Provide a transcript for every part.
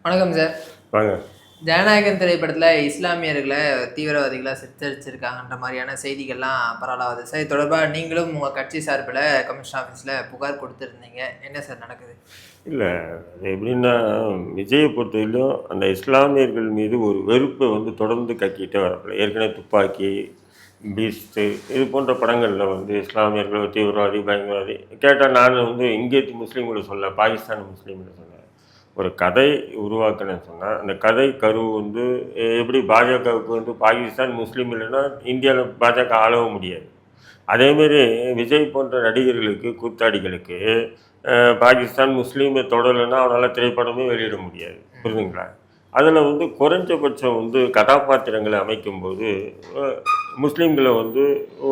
வணக்கம் சார். வாங்க. ஜனநாயகன் திரைப்படத்தில் இஸ்லாமியர்களை தீவிரவாதிகளாக சித்தரிச்சிருக்காங்கன்ற மாதிரியான செய்திகள்லாம் பரவலாகுது சார். இது தொடர்பாக நீங்களும் உங்கள் கட்சி சார்பில் கமிஷன் ஆஃபீஸில் புகார் கொடுத்துருந்தீங்க. என்ன சார் நடக்குது? இல்லை, அது எப்படின்னா, விஜயை பொறுத்தவரையிலும் அந்த இஸ்லாமியர்கள் மீது ஒரு வெறுப்பை தொடர்ந்து கக்கிட்டே வரப்பில்ல. ஏற்கனவே துப்பாக்கி, பீஸ்ட்டு இது போன்ற படங்களில் இஸ்லாமியர்கள் தீவிரவாதி, பயங்கரவாதி கேட்டால் நான் இந்திய முஸ்லீம்களை சொல்ல, பாகிஸ்தான் முஸ்லீம்களை சொல்ல ஒரு கதை உருவாக்குனேன்னு சொன்னால் அந்த கதை கரு எப்படி பாஜகவுக்கு பாகிஸ்தான் முஸ்லீம் இல்லைன்னா இந்தியாவில் பாஜக ஆளவும் முடியாது. அதேமாரி விஜய் போன்ற நடிகர்களுக்கு, கூத்தாடிகளுக்கு பாகிஸ்தான் முஸ்லீமை தொடரலைன்னா அவனால் திரைப்படமே வெளியிட முடியாது. புரியுதுங்களா? அதில் குறைஞ்சபட்சம் கதாபாத்திரங்களை அமைக்கும்போது முஸ்லீம்களை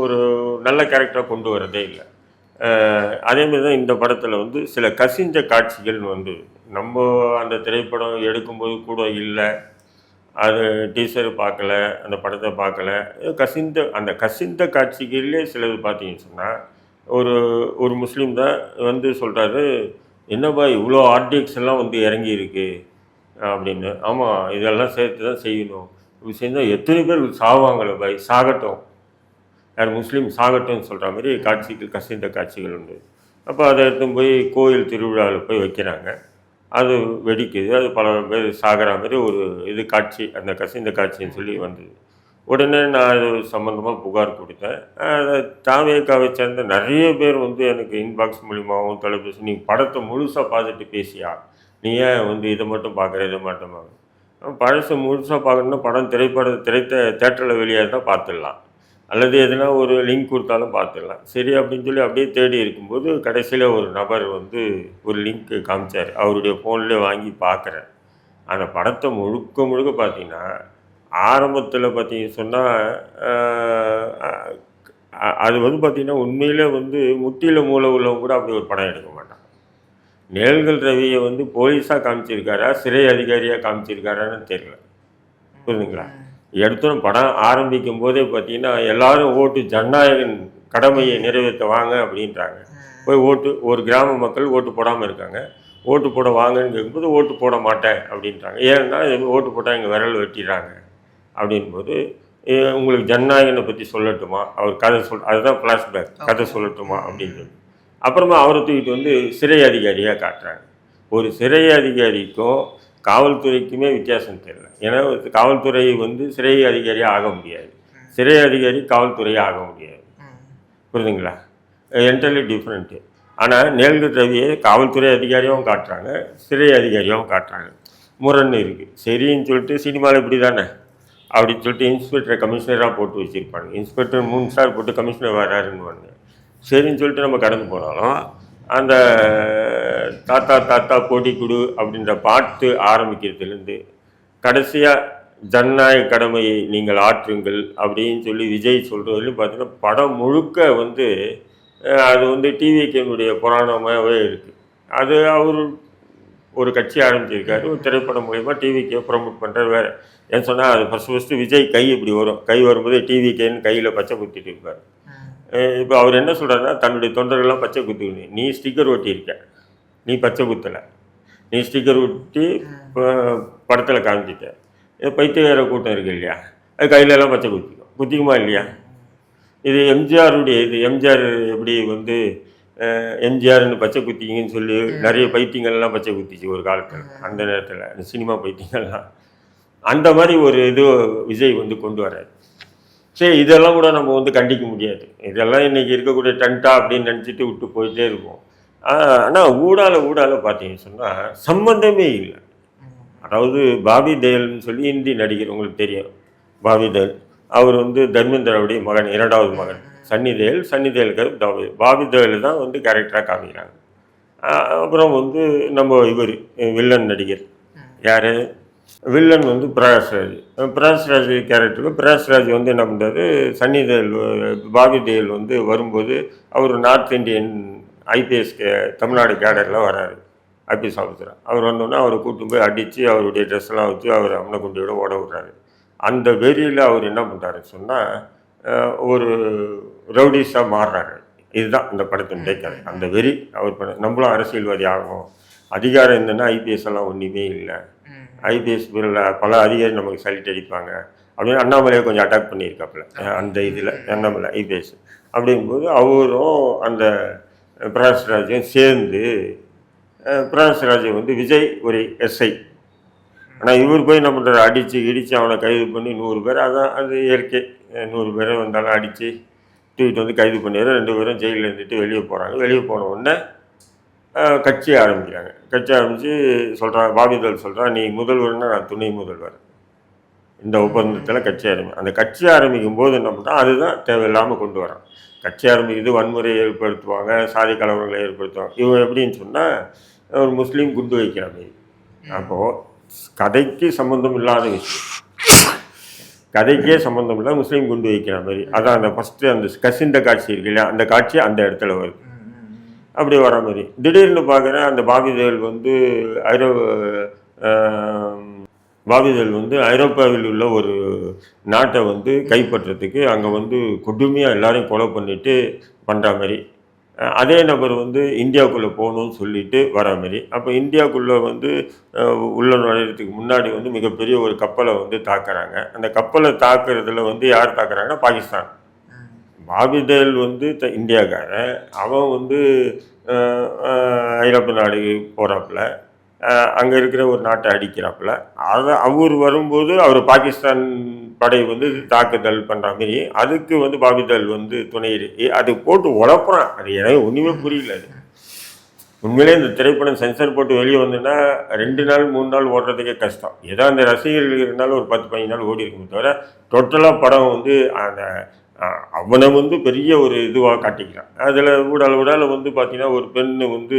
ஒரு நல்ல கேரக்டராக கொண்டு வரதே இல்லை. அதேமாரி தான் இந்த படத்தில் சில கசிஞ்ச காட்சிகள் நம்ம அந்த திரைப்படம் எடுக்கும்போது கூட இல்லை. அது டீசர் பார்க்கல, அந்த படத்தை பார்க்கல. அந்த கசிந்த காட்சிகளிலே சிலது பார்த்தீங்கன்னு சொன்னால் ஒரு முஸ்லீம் தான் சொல்கிறாரு, என்னப்பா இவ்வளோ ஆர்டிஎக்ஸ் எல்லாம் இறங்கி இருக்கு அப்படின்னு. ஆமாம், இதெல்லாம் சேர்த்து தான் செய்யணும். இப்படி செஞ்சால் எத்தனை பேர் சாவாங்களே பாய், சாகட்டும், யார் முஸ்லீம் சாகட்டும்னு சொல்கிற மாதிரி காட்சிகள், கசிந்த காட்சிகள் உண்டு. அப்போ அதை எடுத்து போய் கோயில் திருவிழாவில் போய் வைக்கிறாங்க. அது வெடிக்குது, அது பல பேர் சாகிற மாதிரி ஒரு காட்சி, அந்த கசிந்த காட்சின்னு சொல்லி வந்தது. உடனே நான் அது சம்மந்தமாக புகார் கொடுத்தேன். அதை தாவேக்காவை சேர்ந்த நிறைய பேர் எனக்கு இன்பாக்ஸ் மூலியமாகவும் தொலைபேசி, நீ படத்தை முழுசாக பார்த்துட்டு பேசியா, நீ ஏன் இதை மட்டும் பார்க்குற, இதை மட்டும் பார்க்குற. பழசை முழுசாக பார்க்கணுன்னா படம் தேட்டரில் வெளியாக தான் பார்த்துடலாம், அல்லது எதுனா ஒரு லிங்க் கொடுத்தாலும் பார்த்துடலாம். சரி அப்படின்னு சொல்லி அப்படியே தேடி இருக்கும்போது கடைசியில் ஒரு நபர் ஒரு லிங்க்கு காமிச்சார். அவருடைய ஃபோன்லேயே வாங்கி பார்க்குறேன். அந்த படத்தை முழுக்க பார்த்தீங்கன்னா ஆரம்பத்தில் பார்த்தீங்கன்னு சொன்னால் அது பார்த்திங்கன்னா உண்மையிலே முட்டியில் மூளை உள்ளவங்க கூட அப்படி ஒரு படம் எடுக்க மாட்டான். நிழல்கள் ரவியை போலீஸாக காமிச்சிருக்காரா, சிறை அதிகாரியாக காமிச்சிருக்காரான்னு தெரியல. புரியுதுங்களா? எடுத்தோம் படம் ஆரம்பிக்கும் போதே பார்த்தீங்கன்னா எல்லாரும் ஓட்டு ஜனநாயகன் கடமையை நிறைவேற்ற வாங்க அப்படின்றாங்க. போய் ஒரு கிராம மக்கள் ஓட்டு போடாமல் இருக்காங்க. ஓட்டு போட வாங்கன்னு கேட்கும்போது ஓட்டு போட மாட்டேன் அப்படின்றாங்க. ஏன்னா ஓட்டு போட்டால் எங்கள் விரல் வெட்டிடுறாங்க அப்படின்போது, உங்களுக்கு ஜனநாயகனை பற்றி சொல்லட்டுமா, அவர் கதை அதுதான் ஃப்ளாஷ்பேக், கதை சொல்லட்டுமா அப்படின்னு சொல்லி அப்புறமா அவரை தூக்கிட்டு சிறை அதிகாரியாக காட்டுறாங்க. ஒரு சிறை அதிகாரிக்கும் காவல்துறைக்குமே வித்தியாசம் தெரியல. ஏன்னா காவல்துறை சிறை அதிகாரியாக ஆக முடியாது, சிறை அதிகாரி காவல்துறையாக ஆக முடியாது. புரியுதுங்களா? என்டர்லி டிஃப்ரெண்ட்டு. ஆனால் நிழல்கள் ரவியை காவல்துறை அதிகாரியாகவும் காட்டுறாங்க, சிறை அதிகாரியாகவும் காட்டுறாங்க. முரண்னு இருக்குது. சரின்னு சொல்லிட்டு சினிமாவில் இப்படி தானே அப்படின்னு சொல்லிட்டு இன்ஸ்பெக்டரை கமிஷனராக போட்டு வச்சுருப்பாங்க. இன்ஸ்பெக்டர் 3 ஸ்டார் போட்டு கமிஷனர் வராருன்னு சரின்னு சொல்லிட்டு நம்ம கடந்து போனாலும் அந்த தாத்தா தாத்தா போட்டி கொடு அப்படின்ற பாட்டு ஆரம்பிக்கிறதுலேருந்து கடைசியாக ஜனநாயக கடமையை நீங்கள் ஆற்றுங்கள் அப்படின்னு சொல்லி விஜய் சொல்கிறதுலையும் பார்த்தீங்கன்னா படம் முழுக்க அது டிவிகேனுடைய புராணமாகவே இருக்குது. அது அவர் ஒரு கட்சி ஆரம்பிச்சிருக்காரு, ஒரு திரைப்படம் மூலயமா டிவிகே ப்ரமோட் பண்ணுறாரு. வேறு ஏன்னு சொன்னால் அது ஃபஸ்ட்டு விஜய் கை இப்படி வரும், கை வரும்போது டிவிகேன்னு கையில் பச்சை குத்திட்டு இருப்பார். இப்போ அவர் என்ன சொல்கிறாருன்னா, தன்னுடைய தொண்டர்கள்லாம் பச்சை குத்துக்கணும், நீ ஸ்டிக்கர் ஒட்டியிருக்க, நீ பச்சை குத்தலை, நீ ஸ்டிக்கர் ஒட்டி படத்தில் காமிச்சிட்ட, பைத்தியக்கார கூட்டம் இருக்குது இல்லையா, அது கையிலலாம் பச்சை குத்திக்குமா இல்லையா? இது எம்ஜிஆருடைய எம்ஜிஆர் எப்படி எம்ஜிஆர்னு பச்சை குத்திங்கன்னு சொல்லி நிறைய பைத்தியங்கள்லாம் பச்சை குத்திச்சு ஒரு காலத்தில், அந்த நேரத்தில் அந்த சினிமா பைத்தியங்கள்லாம். அந்த மாதிரி ஒரு இது விஜய் கொண்டு வர்றாரு. சரி, இதெல்லாம் கூட நம்ம கண்டிக்க முடியாது. இதெல்லாம் இன்றைக்கி இருக்கக்கூடிய டென்ட்டா அப்படின்னு நினச்சிட்டு விட்டு போயிட்டே இருக்கும். ஆனால் ஊடால பார்த்தீங்கன்னு சொன்னால் சம்பந்தமே இல்லை. அதாவது பாபி தேயல்னு சொல்லி ஹிந்தி நடிகர், உங்களுக்கு தெரியும் பாபி தேயல். அவர் தர்மேந்திராவுடைய மகன், 2வது மகன் சன்னி தேயலுக்கு பாபி தேயல் தான் கேரக்டராக காமிக்கிறாங்க. அப்புறம் நம்ம இவர் வில்லன் நடிகர் யார், வில்லன் பிரகாஷ்ராஜ் கேரக்டருக்கு பிரகாஷ்ராஜ் என்ன பண்ணுறாரு, சன்னி தேயல் பாபி தேயல் வரும்போது அவர் நார்த் இந்தியன் ஐபிஎஸ் தமிழ்நாடு கேடரில் வராரு, ஐபிஎஸ் ஆஃபீஸராக. அவர் வந்தோடனே அவரை கூப்பிட்டு போய் அடித்து அவருடைய ட்ரெஸ்ஸெல்லாம் வச்சு அவர் அம்மனை குண்டியோட ஓட விட்றாரு. அந்த வெறியில் அவர் என்ன பண்ணுறாருன்னு சொன்னால் ஒரு ரவுடிஸாக மாறுறாரு. இதுதான் இந்த படத்தினுடைய கதை. அந்த வெறி அவர் நம்மளும் அரசியல்வாதி ஆகணும், அதிகாரம் இருந்ததுன்னா ஐபிஎஸ் எல்லாம் ஒன்றுமே இல்லை, ஐபிஎஸ் பல அதிகாரி நமக்கு சல்யூட் அடிப்பாங்க அப்படின்னு அண்ணாமலையை கொஞ்சம் அட்டாக் பண்ணியிருக்காப்புல அந்த இதில் அண்ணாமலை ஐபிஎஸ். அப்படிங்கும்போது அவரும் அந்த பிரகாஷ்ராஜும் சேர்ந்து பிரகாஷ்ராஜை வந்து விஜய் ஒரு எஸ்ஐ, ஆனால் இவர் போய் நம்ம அடித்து இடித்து அவனை கைது பண்ணி 100 பேர், அதான் அது இயற்கை, 100 பேரை வந்தாலும் அடித்து தூக்கிட்டு வந்து கைது பண்ணிடுற 2 பேரும் ஜெயிலில் இருந்துட்டு வெளியே போகிறாங்க. வெளியே போன உடனே கட்சி ஆரம்பிக்கிறாங்க. கட்சி ஆரம்பித்து சொல்கிறாங்க, பாபிதல் சொல்கிறான், நீ முதல்வர்னா நான் துணை முதல்வர், இந்த ஒப்பந்தத்தில் கட்சி ஆரம்பிக்கும். அந்த கட்சி ஆரம்பிக்கும் போது என்ன பண்ணால் அதுதான் தேவையில்லாமல் கொண்டு வரான். கட்சி ஆரம்பிக்குது, வன்முறையை ஏற்படுத்துவாங்க, சாதி கலவரங்களை ஏற்படுத்துவாங்க. இவன் எப்படின்னு சொன்னால் ஒரு முஸ்லீம் குண்டு வைக்கிற மாதிரி. அப்போது கதைக்கு சம்மந்தம் இல்லாத விஷயம், கதைக்கே சம்மந்தம் இல்லாத முஸ்லீம் குண்டு வைக்கிற மாதிரி. அதான் அந்த ஃபஸ்ட்டு அந்த கசிந்த காட்சி இருக்கு இல்லையா, அந்த காட்சி அந்த இடத்துல வருது. அப்படி வர மாதிரி திடீர்னு பார்க்குறேன் அந்த பாபிதேல் வந்து ஐரோப்பாவில் உள்ள ஒரு நாட்டை வந்து கைப்பற்றத்துக்கு அங்கே வந்து கொடுமையாக எல்லாரையும் கொலை பண்ணிட்டு பண்ணுற மாதிரி. அதே நபர் வந்து இந்தியாவுக்குள்ளே போகணும்னு சொல்லிட்டு வர மாதிரி. அப்போ இந்தியாவுக்குள்ளே வந்து உள்ள நுழையிறதுக்கு முன்னாடி வந்து மிகப்பெரிய ஒரு கப்பலை வந்து தாக்குறாங்க. அந்த கப்பலை தாக்குறதுல வந்து யார் தாக்குறாங்கன்னா பாகிஸ்தான். பாபிதேல் வந்து இந்தியாக்காரன், அவன் வந்து ஐரோப்பிய நாடு போகிறாப்புல, அங்கே இருக்கிற ஒரு நாட்டை அடிக்கிறாப்புல. அதை அவர் வரும்போது அவர் பாகிஸ்தான் படை வந்து தாக்குதல் பண்ணுற மாதிரி. அதுக்கு வந்து பாபிதல் வந்து துணை அது போட்டு உழப்புறான். அது எனக்கு ஒன்றுமே புரியல. அது உண்மையிலே இந்த திரைப்படம் சென்சர் போட்டு வெளியே வந்துன்னா 2 நாள் 3 நாள் ஓடுறதுக்கே கஷ்டம். ஏதோ அந்த ரசிகர்கள் இருந்தாலும் ஒரு 10-15 நாள் ஓடி இருக்குமே தவிர டோட்டலாக படம் வந்து அந்த அவனை வந்து பெரிய ஒரு இதுவாக காட்டிக்கிறான். அதில் ஊடால வந்து பார்த்தீங்கன்னா ஒரு பெண்ணு வந்து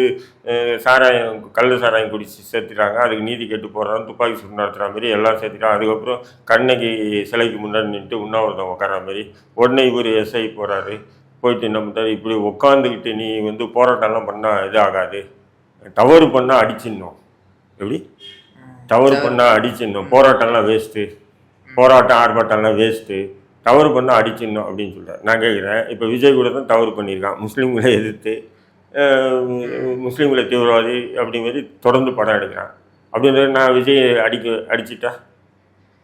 கள்ள சாராயம் குடிச்சு சேர்த்துட்டாங்க, அதுக்கு நீதி கெட்டு போடுறாங்க, துப்பாக்கி சுட்டு நடத்துகிற மாதிரி எல்லாம் சேர்த்துட்டாங்க. அதுக்கப்புறம் கண்ணகி சிலைக்கு முன்னாடி நின்றுட்டு உண்ணாவிரதம் உட்கார மாதிரி. உடனே இவர் எஸ்ஐ போகிறாரு, போயிட்டு என்ன பண்ணுறாரு, இப்படி உட்காந்துக்கிட்டு நீ வந்து போராட்டம்லாம் பண்ணால் இது ஆகாது, தவறு பண்ணால் அடிச்சிடணும். எப்படி தவறு பண்ணால் அடிச்சிடணும், போராட்டம்லாம் வேஸ்ட்டு, போராட்டம் ஆர்ப்பாட்டம்லாம் வேஸ்ட்டு, தவறு பண்ணால் அடிச்சிடணும் அப்படின்னு சொல்கிறார். நான் கேட்குறேன், இப்போ விஜய் கூட தான் தவறு பண்ணியிருக்கான், முஸ்லீம்களை எதிர்த்து முஸ்லீம்களை தீவிரவாதி அப்படிங்கிறது தொடர்ந்து படம் எடுக்கிறான். அப்படின்றது நான் விஜய் அடிச்சிட்டா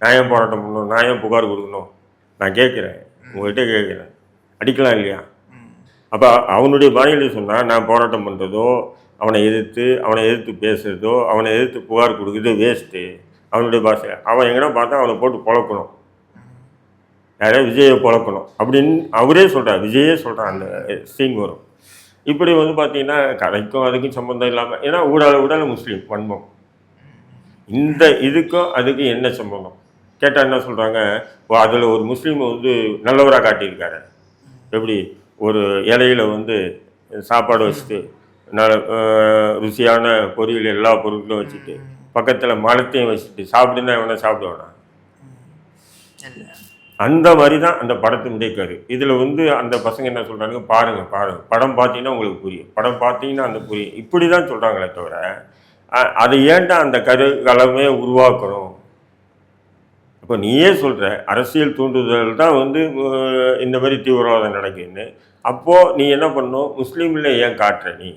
நான் ஏன் போராட்டம் பண்ணணும், நான் ஏன் புகார் கொடுக்கணும்? நான் கேட்குறேன், உங்கள்கிட்ட கேட்குறேன், அடிக்கலாம் இல்லையா? அப்போ அவனுடைய பாணியில சொன்னால் நான் போராட்டம் பண்ணுறதோ, அவனை எதிர்த்து பேசுகிறதோ, அவனை எதிர்த்து புகார் கொடுக்குறதோ வேஸ்ட்டு. அவனுடைய பாஷை அவன் எங்கன்னா பார்த்தா அவனை போட்டு பொழக்கணும், யாரையா விஜயை பொழக்கணும் அப்படின்னு அவரே சொல்கிறார். விஜயே சொல்கிறான், அந்த சீன் வரும். இப்படி வந்து பார்த்தீங்கன்னா கதைக்கும் அதுக்கும் சம்மந்தம் இல்லாமல், ஏன்னா ஊடால முஸ்லீம் வன்மம், இந்த இதுக்கும் அதுக்கு என்ன சம்பந்தம் கேட்டால் என்ன சொல்கிறாங்க, அதில் ஒரு முஸ்லீமை வந்து நல்லவராக காட்டியிருக்காரு. எப்படி ஒரு இலையில் வந்து சாப்பாடு வச்சுட்டு ருசியான பொரியல் எல்லா பொருட்களும் வச்சுட்டு பக்கத்தில் மரத்தையும் வச்சுட்டு சாப்பிடுன்னா எவனா சாப்பிடுவானா? அந்த மாதிரி தான் அந்த படத்தினுடைய கரு. இதில் வந்து அந்த பசங்க என்ன சொல்கிறாங்க, பாருங்கள் படம் பார்த்தீங்கன்னா உங்களுக்கு புரியும், படம் பார்த்தீங்கன்னா அந்த புரியும், இப்படி தான் சொல்கிறாங்களே தவிர அதை ஏன்டா அந்த கருகளமே உருவாக்கணும்? இப்போ நீயே சொல்கிற அரசியல் தூண்டுதல் தான் வந்து இந்த மாதிரி தீவிரவாதம் நடக்குதுன்னு. அப்போது நீ என்ன பண்ணணும், முஸ்லீமில் ஏன் காட்டுற? நீ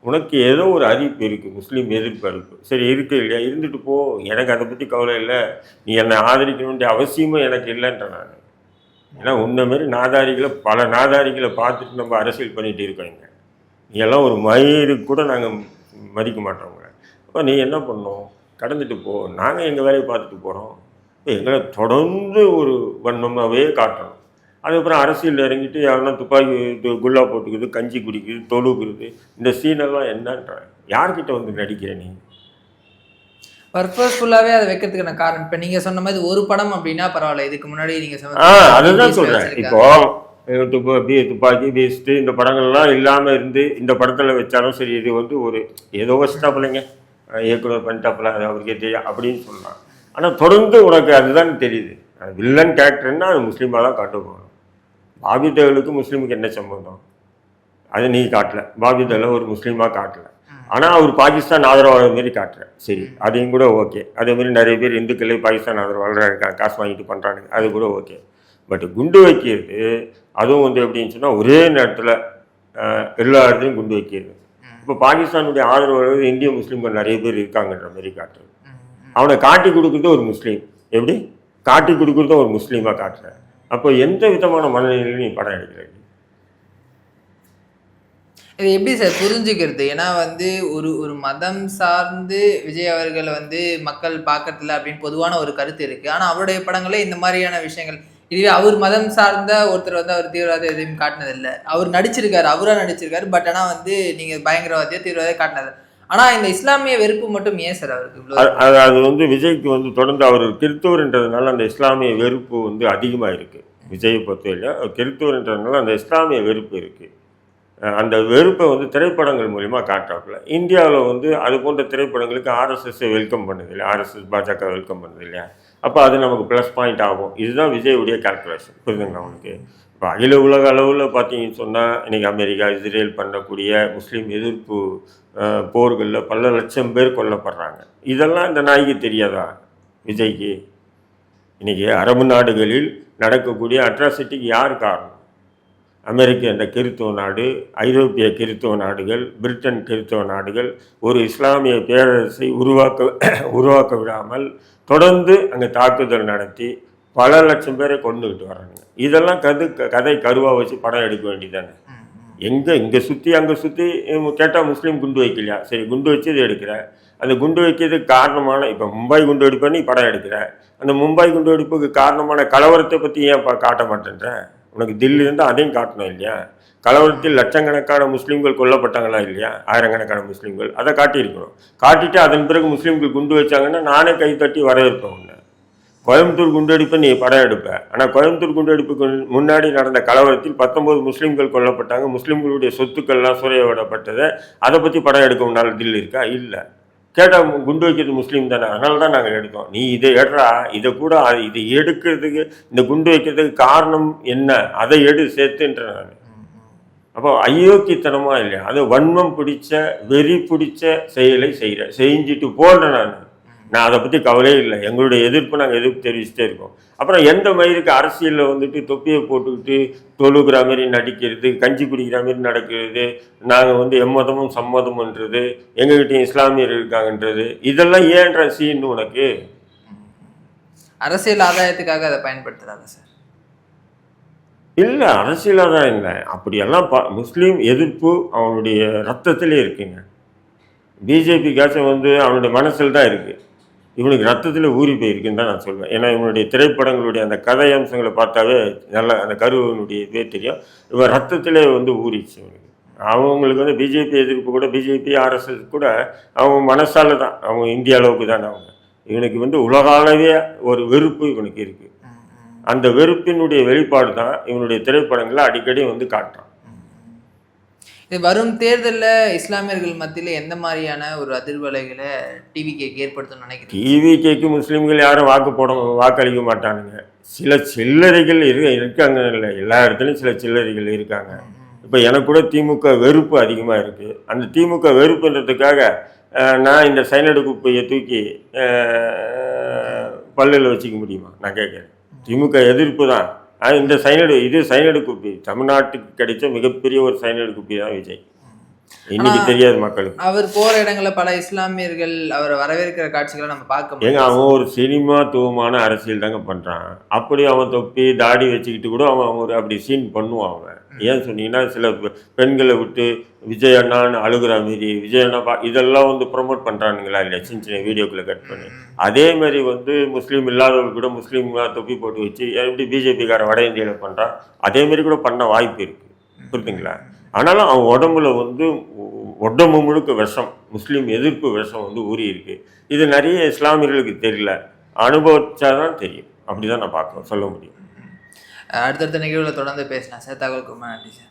உனக்கு ஏதோ ஒரு அறிவிப்பு இருக்குது, முஸ்லீம் எதிர்ப்பு அறிவிப்பு, சரி இருக்கு இல்லையா, இருந்துட்டு போ, எனக்கு அதை பற்றி கவலை இல்லை, நீ என்னை ஆதரிக்க வேண்டிய அவசியமும் எனக்கு இல்லைன்ற நான். ஏன்னா உன்ன மாரி பல நாதாரிகளை பார்த்துட்டு நம்ம அரசியல் பண்ணிகிட்டு இருக்கோங்க. நீ எல்லாம் ஒரு மயிருக்கு கூட நாங்கள் மதிக்க மாட்டோங்க. அப்போ நீ என்ன பண்ணணும், கடந்துட்டு போ, நாங்கள் எங்கள் வேலையை பார்த்துட்டு போகிறோம். எங்களை தொடர்ந்து ஒரு வன்மமாகவே காட்டணும். அதுக்கப்புறம் அரசியல் இறங்கிட்டு யாருன்னா துப்பாக்கி குல்லா போட்டுக்குது, கஞ்சி குடிக்குது, தொழுகுறது, இந்த சீனெல்லாம் என்னன்ற யார்கிட்ட வந்து நடிக்கிற நீ? பர்பஸ்ஃபுல்லாகவே அதை வைக்கிறதுக்கான காரணம் இப்போ நீங்கள் சொன்ன மாதிரி ஒரு படம் அப்படின்னா பரவாயில்ல, இதுக்கு முன்னாடி நீங்கள் அதுதான் சொல்கிறேன். இப்போ துப்பாக்கி பேசிட்டு இந்த படங்கள்லாம் இல்லாமல் இருந்து இந்த படத்தில் வச்சாலும் சரி, இது வந்து ஒரு ஏதோ வச்சுட்டாப்பில்லைங்க, இயக்குனர் பண்ணிட்டாப்பில், அது அவருக்கே தெரியும் அப்படின்னு சொல்லலாம். ஆனால் தொடர்ந்து உனக்கு அதுதான் தெரியுது, வில்லன் கேரக்டர்னா அது முஸ்லீமாக தான் காட்ட போகணும். பாபிதேலுக்கு முஸ்லீமுக்கு என்ன சம்பந்தம்? அது நீ காட்டல, பாபிதேலை ஒரு முஸ்லீமாக காட்டல, ஆனால் அவர் பாகிஸ்தான் ஆதரவாளர் மாரி காட்டுறேன், சரி அதையும் கூட ஓகே. அதேமாரி நிறைய பேர் இந்துக்களே பாகிஸ்தான் ஆதரவாளராக இருக்காங்க, காசு வாங்கிட்டு பண்ணுறானுங்க, அது கூட ஓகே. பட் குண்டு வைக்கிறது அதுவும் வந்து எப்படின்னு சொன்னால் ஒரே நேரத்தில் எல்லா இடத்துலையும் குண்டு வைக்கிறது. இப்போ பாகிஸ்தானுடைய ஆதரவாளர்கள் இந்திய முஸ்லீம்கள் நிறைய பேர் இருக்காங்கன்ற மாரி காட்டுறது. அவனை காட்டி கொடுக்குறது ஒரு முஸ்லீம். எப்படி காட்டி கொடுக்குறத ஒரு முஸ்லீமாக காட்டுற? அப்போ எந்த விதமான மனநிலையில் நீ படம் எடுக்கிற? இது எப்படி சார் புரிஞ்சுக்கிறது? ஏன்னா வந்து ஒரு ஒரு மதம் சார்ந்து விஜய் அவர்களை வந்து மக்கள் பார்க்கறதில்ல அப்படின்னு பொதுவான ஒரு கருத்து இருக்கு. ஆனா அவருடைய படங்களே இந்த மாதிரியான விஷயங்கள், இதுவே அவர் மதம் சார்ந்த ஒருத்தர் வந்து அவர் தீவிரவாதம் எதையும் காட்டினதில்லை. அவர் நடிச்சிருக்காரு, அவரா நடிச்சிருக்காரு. பட் ஆனா வந்து நீங்க பயங்கரவாதியோ தீவிரவாதியோ காட்டினது. ஆனா இந்த இஸ்லாமிய வெறுப்பு மட்டும் ஏன் சார் அவருக்கு அது வந்து விஜய்க்கு வந்து தொடர்ந்து அவர் கிறிஸ்தவர்ன்றதுனால அந்த இஸ்லாமிய வெறுப்பு வந்து அதிகமாக இருக்கு. விஜயை பொறுத்தவரையிலும் அவர் கிறிஸ்தவர்ன்றதுனால அந்த இஸ்லாமிய வெறுப்பு இருக்கு. அந்த வெறுப்பை வந்து திரைப்படங்கள் மூலிமா காட்டுறாப்புல. இந்தியாவில் வந்து அது போன்ற திரைப்படங்களுக்கு ஆர்எஸ்எஸ் வெல்கம் பண்ணுது இல்லையா, ஆர்எஸ்எஸ் பாஜக வெல்கம் பண்ணுது இல்லையா, அப்போ அது நமக்கு ப்ளஸ் பாயிண்ட் ஆகும். இதுதான் விஜயுடைய கால்குலேஷன். புரியுதுங்களா உனக்கு? இப்போ அகில உலக அளவில் பார்த்தீங்கன்னு சொன்னால் இன்றைக்கி அமெரிக்கா, இஸ்ரேல் பண்ணக்கூடிய முஸ்லீம் எதிர்ப்பு போர்களில் பல லட்சம் பேர் கொல்லப்படுறாங்க. இதெல்லாம் இந்த நாய்க்கு தெரியாதா விஜய்க்கு? இன்றைக்கி அரபு நாடுகளில் நடக்கக்கூடிய அட்ராசிட்டிக்கு யார் காரணம்? அமெரிக்க என்ற கிறித்துவ நாடு, ஐரோப்பிய கிறித்துவ நாடுகள், பிரிட்டன் கிறித்துவ நாடுகள் ஒரு இஸ்லாமிய பேரரசை உருவாக்க விடாமல் தொடர்ந்து அங்கே தாக்குதல் நடத்தி பல லட்சம் பேரை கொண்டுகிட்டு வராங்க. இதெல்லாம் கதை கருவாக வச்சு படம் எடுக்க வேண்டியதானே? இங்கே சுற்றி அங்கே சுற்றி கேட்டால் முஸ்லீம் குண்டு வைக்கலையா? சரி, குண்டு வச்சு இது எடுக்கிற. அந்த குண்டு வைக்கிறதுக்கு காரணமான, இப்போ மும்பை குண்டு வெடிப்புன்னு படம் எடுக்கிற, அந்த மும்பை குண்டு வெடிப்புக்கு காரணமான கலவரத்தை பற்றி ஏன் காட்ட மாட்டேன்ற? உனக்கு தில்லியிலேருந்து அதையும் காட்டணும் இல்லையா? கலவரத்தில் லட்சக்கணக்கான முஸ்லீம்கள் கொல்லப்பட்டாங்களா இல்லையா? ஆயிரக்கணக்கான முஸ்லீம்கள். அதை காட்டியிருக்கணும். காட்டிட்டு அதன் பிறகு முஸ்லீம்கள் குண்டு வச்சாங்கன்னா நானே கை தட்டி வரவேற்பேன் உன்னை. கோயம்புத்தூர் குண்டெடுப்பை நீ படம் எடுப்ப. ஆனால் கோயம்புத்தூர் குண்டெடுப்புக்கு முன்னாடி நடந்த கலவரத்தில் 19 முஸ்லீம்கள் கொல்லப்பட்டாங்க. முஸ்லீம்களுடைய சொத்துக்கள்லாம் சூறையாடப்பட்டதை அதை பற்றி படம் எடுக்க முன்னால் தில்லி இருக்கா? இல்லை. கேட்டால் குண்டு வைக்கிறது முஸ்லீம் தானே, அதனால தான் நாங்கள் எடுத்தோம். நீ இதை எடுறா, இதை கூட இதை எடுக்கிறதுக்கு, இந்த குண்டு வைக்கிறதுக்கு காரணம் என்ன, அதை சேர்த்துன்ற நான். அப்போ அயோக்கியத்தனமாக இல்லையா? அது வன்மம் பிடிச்ச வெறி பிடிச்ச செயலை செஞ்சுட்டு போடுறேன் நான் அதை பற்றி கவலையே இல்லை. எங்களுடைய எதிர்ப்பு நாங்கள் எதிர்ப்பு தெரிவிச்சுட்டே இருக்கோம். அப்புறம் எந்த மயிருக்கு அரசியலில் வந்துட்டு தொப்பியை போட்டுக்கிட்டு தொழுகிற மாதிரி நடிக்கிறது, கஞ்சி குடிக்கிற மாதிரி நடக்கிறது, நாங்கள் வந்து எம்மதமும் சம்மதம்ன்றது, எங்ககிட்டையும் இஸ்லாமியர் இருக்காங்கன்றது, இதெல்லாம் ஏன்ற சீன் உனக்கு? அரசியல் ஆதாயத்துக்காக அதை பயன்படுத்துகிறாங்க சார்? இல்லை, அரசியல் ஆதாயம் இல்லை. அப்படியெல்லாம் முஸ்லீம் எதிர்ப்பு அவனுடைய ரத்தத்திலே இருக்குங்க. பிஜேபிக்காச்சும் வந்து அவனுடைய மனசில் தான் இருக்குது. இவனுக்கு ரத்தத்தில் ஊறி போயிருக்குன்னு தான் நான் சொல்வேன். ஏன்னா இவனுடைய திரைப்படங்களுடைய அந்த கதை அம்சங்களை பார்த்தாவே நல்லா அந்த கருவனுடைய இதே தெரியும். இவன் ரத்தத்திலே வந்து ஊறிச்சு இவனுக்கு. அவங்களுக்கு வந்து பிஜேபி எதிர்ப்பு கூட, பிஜேபி ஆர்எஸ்எஸ் கூட அவங்க மனசால தான், அவங்க இந்திய அளவுக்கு தானே அவங்க. இவனுக்கு வந்து உலக அளவே ஒரு வெறுப்பு இவனுக்கு இருக்குது. அந்த வெறுப்பினுடைய வெளிப்பாடு தான் இவனுடைய திரைப்படங்களை அடிக்கடி வந்து காட்டுறான். இது வரும் தேர்தலில் இஸ்லாமியர்கள் மத்தியில் எந்த மாதிரியான ஒரு அதிர்வலைகளை டிவிகேக்கு ஏற்படுத்தணும்னு நினைக்கிறேன்? டிவிகேக்கு முஸ்லீம்கள் யாரும் வாக்களிக்க மாட்டானுங்க. சில சில்லறைகள் இருக்காங்க, இல்லை எல்லா இடத்துலையும் சில சில்லறைகள் இருக்காங்க. இப்போ எனக்கு கூட திமுக வெறுப்பு அதிகமாக இருக்குது. அந்த திமுக வெறுப்புன்றதுக்காக நான் இந்த சைனடு குப்பையை தூக்கி பல்லில் வச்சுக்க முடியுமா? நான் கேட்குறேன். திமுக எதிர்ப்பு தான். இந்த சைனடு குப்பி தமிழ்நாட்டுக்கு கிடைச்ச மிகப்பெரிய ஒரு சைனடு குப்பி தான் விஜய். இன்னைக்கு தெரியாது மக்களுக்கு. அவர் போற இடங்களில் பல இஸ்லாமியர்கள் அவரை வரவேற்கிற காட்சிகளை நம்ம பார்க்க முடியும். ஏங்க, அவன் ஒரு சினிமாத்துவமான அரசியல் தாங்க பண்றான். அப்படி அவன் தொப்பி தாடி வச்சுக்கிட்டு கூட அவன் ஒரு அப்படி சீன் பண்ணுவான். அவன் ஏன் சொன்னீங்கன்னா, சில பெண்களை விட்டு விஜய் அண்ணான்னு அழுகிற மாரி, விஜய் அண்ணா இதெல்லாம் வந்து ப்ரொமோட் பண்ணுறானுங்களா இல்லையா, சின்ன சின்ன வீடியோக்களை கட் பண்ணி. அதே மாதிரி வந்து முஸ்லீம் இல்லாதவர்கள் கூட முஸ்லீம் தொப்பி போட்டு வச்சு எப்படி பிஜேபிக்காரன் வட இந்தியாவில் பண்ணுறான், அதேமாரி கூட பண்ண வாய்ப்பு இருக்குது. புரியுதுங்களா? ஆனாலும் அவன் உடம்புல வந்து உடம்பு முழுக்க விஷம், முஸ்லீம் எதிர்ப்பு விஷம் வந்து ஊறி இருக்கு. இது நிறைய இஸ்லாமியர்களுக்கு தெரியல, அனுபவிச்சாதான் தெரியும். அப்படிதான் நான் பார்க்க சொல்ல முடியும். அடுத்தடுத்த நிகழ்வுல தொடர்ந்து பேசலாம் சார். தகவலுக்கு ரொம்ப நன்றி சார்.